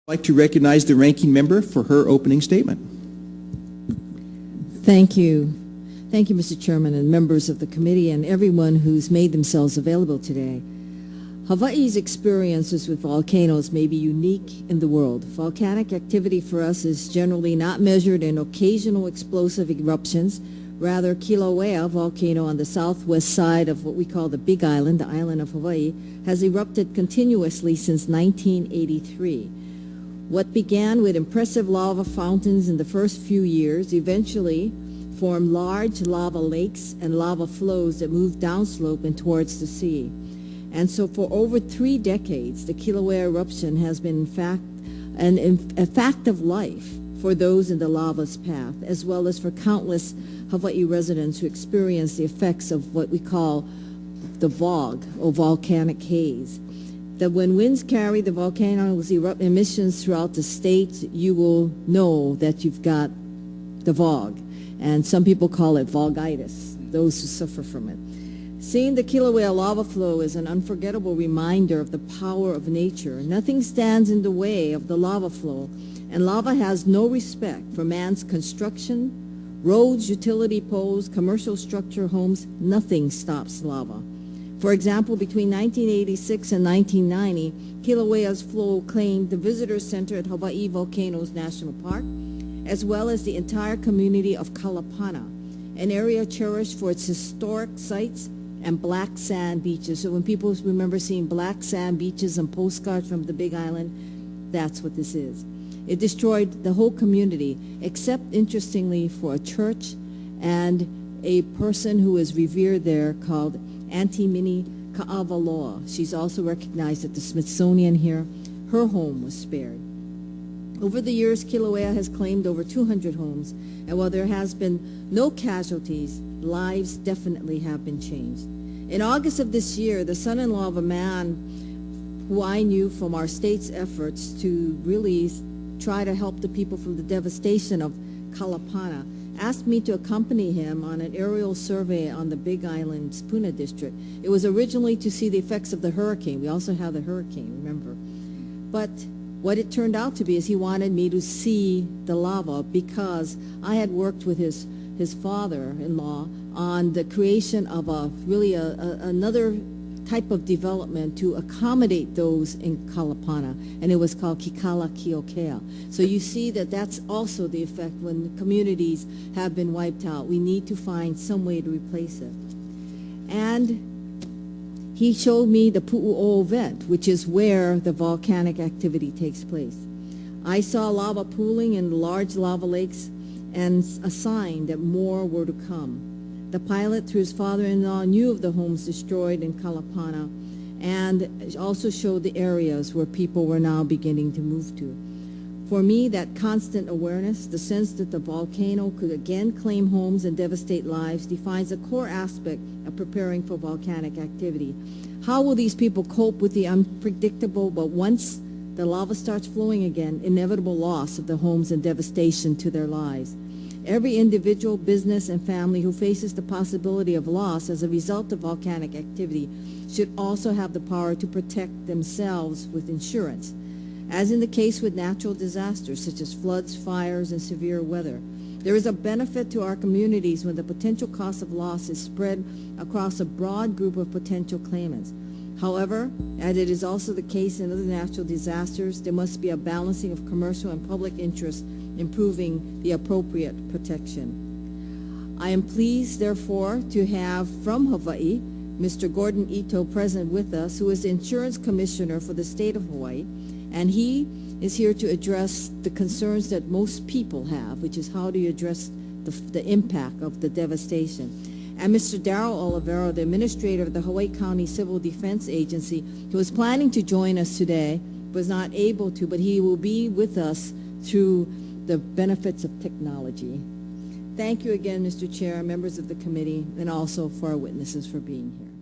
I'd like to recognize the ranking member for her opening statement. Thank you. Thank you, Mr. Chairman, and members of the committee and everyone who's made themselves available today. Hawaii's experiences with volcanoes may be unique in the world. Volcanic activity for us is generally not measured in occasional explosive eruptions. Rather, Kilauea volcano on the southwest side of what we call the Big Island, the island of Hawaii, has erupted continuously since 1983. What began with impressive lava fountains in the first few years eventually formed large lava lakes and lava flows that moved downslope and towards the sea. And so for over 3 decades, the Kilauea eruption has been, in fact, a fact of life for those in the lava's path, as well as for countless Hawaii residents who experience the effects of what we call the VOG, or volcanic haze. That when winds carry the volcano's emissions throughout the state, you will know that you've got the VOG. And some people call it vogitis, those who suffer from it. Seeing the Kilauea lava flow is an unforgettable reminder of the power of nature. Nothing stands in the way of the lava flow, and lava has no respect for man's construction, roads, utility poles, commercial structure, homes. Nothing stops lava. For example, between 1986 and 1990, Kilauea's flow claimed the visitor center at Hawaii Volcanoes National Park, as well as the entire community of Kalapana, an area cherished for its historic sites and black sand beaches. So when people remember seeing black sand beaches and postcards from the Big Island, that's what this is. It destroyed the whole community, except, interestingly, for a church and a person who is revered there called Auntie Minnie Ka'avaloa. She's also recognized at the Smithsonian here. Her home was spared. Over the years, Kilauea has claimed over 200 homes, and while there has been no casualties, lives definitely have been changed. In August of this year, the son-in-law of a man who I knew from our state's efforts to really try to help the people from the devastation of Kalapana asked me to accompany him on an aerial survey on the Big Island's Puna district. It was originally to see the effects of the hurricane. We also have the hurricane, remember. But what it turned out to be is he wanted me to see the lava because I had worked with his father-in-law on the creation of another type of development to accommodate those in Kalapana, and it was called Kikala Kiokea. So you see that that's also the effect when communities have been wiped out. We need to find some way to replace it. And he showed me the Pu'u'o vent, which is where the volcanic activity takes place. I saw lava pooling in large lava lakes and a sign that more were to come. The pilot, through his father-in-law, knew of the homes destroyed in Kalapana and also showed the areas where people were now beginning to move to. For me, that constant awareness, the sense that the volcano could again claim homes and devastate lives, defines a core aspect of preparing for volcanic activity. How will these people cope with the unpredictable, but once the lava starts flowing again, inevitable loss of the homes and devastation to their lives? Every individual, business, and family who faces the possibility of loss as a result of volcanic activity should also have the power to protect themselves with insurance. As in the case with natural disasters such as floods, fires, and severe weather, there is a benefit to our communities when the potential cost of loss is spread across a broad group of potential claimants. However, as it is also the case in other natural disasters, there must be a balancing of commercial and public interest in proving the appropriate protection. I am pleased, therefore, to have from Hawaii Mr. Gordon Ito present with us, who is the Insurance Commissioner for the state of Hawaii, and he is here to address the concerns that most people have, which is how do you address the impact of the devastation. And Mr. Darrell Olivero, the Administrator of the Hawaii County Civil Defense Agency, who was planning to join us today, was not able to, but he will be with us through the benefits of technology. Thank you again, Mr. Chair, members of the committee, and also for our witnesses for being here.